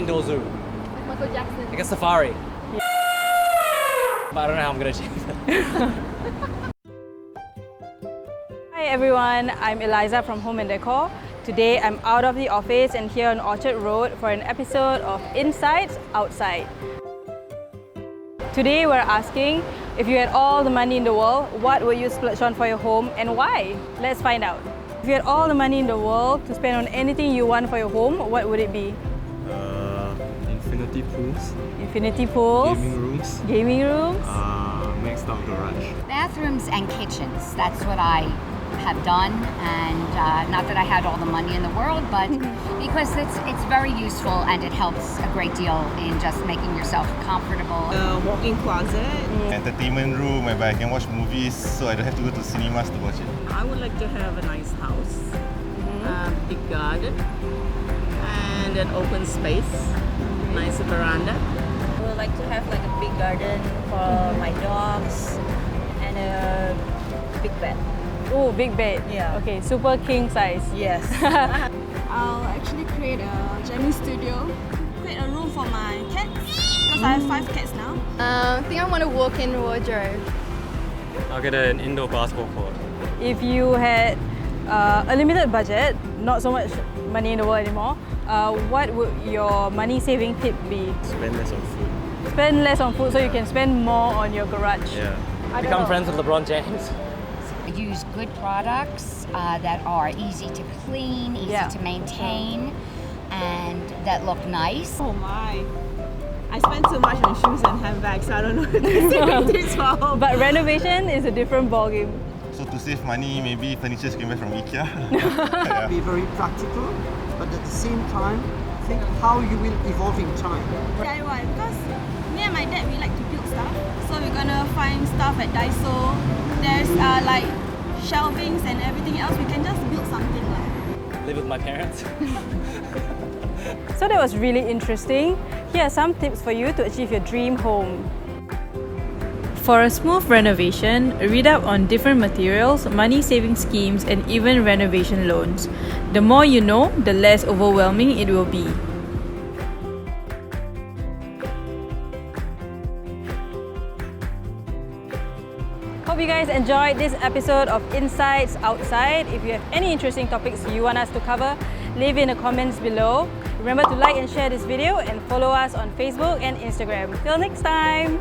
indoor zoo. Like Michael Jackson. Like a safari. Yeah. But I don't know how I'm going to achieve that. Hi everyone, I'm Eliza from Home and Decor. Today I'm out of the office and here on Orchard Road for an episode of Insights Outside. Today we're asking, if you had all the money in the world, what would you splurge on for your home and why? Let's find out. If you had all the money in the world to spend on anything you want for your home, what would it be? Infinity pools, Infinity pools, gaming rooms, maxed out garage. Bathrooms and kitchens, that's what I have done, and not that I had all the money in the world, but because it's very useful and it helps a great deal in just making yourself comfortable. Walk-in closet. Entertainment room whereby I can watch movies so I don't have to go to cinemas to watch it. I would like to have a nice house, big garden, and an open space, nice veranda. I would like to have like a big garden for my dogs and a big bed. Oh, big bed. Yeah. Okay, super king size. Yes. I'll actually create a jamming studio, create a room for my cats, because I have 5 cats now. I think I want a walk-in wardrobe. I'll get an indoor basketball court. If you had a limited budget, not so much money in the world anymore, what would your money saving tip be? Spend less on food. Spend less on food so you can spend more on your garage. Yeah. Become friends with LeBron James. Use good products that are easy to clean, easy to maintain, and that look nice. Oh my! I spend too much on shoes and handbags, so I don't know if this is for home. But renovation is a different ballgame. So to save money, maybe furniture came back from IKEA. Yeah. Be very practical, but at the same time, think how you will evolve in time. DIY, because me and my dad, we like to build stuff. So we're gonna find stuff at Daiso. There's like shelvings and everything else. We can just build something like. Live with my parents. So that was really interesting. Here are some tips for you to achieve your dream home. For a smooth renovation, read up on different materials, money-saving schemes, and even renovation loans. The more you know, the less overwhelming it will be. Hope you guys enjoyed this episode of Insights Outside. If you have any interesting topics you want us to cover, leave in the comments below. Remember to like and share this video and follow us on Facebook and Instagram. Till next time!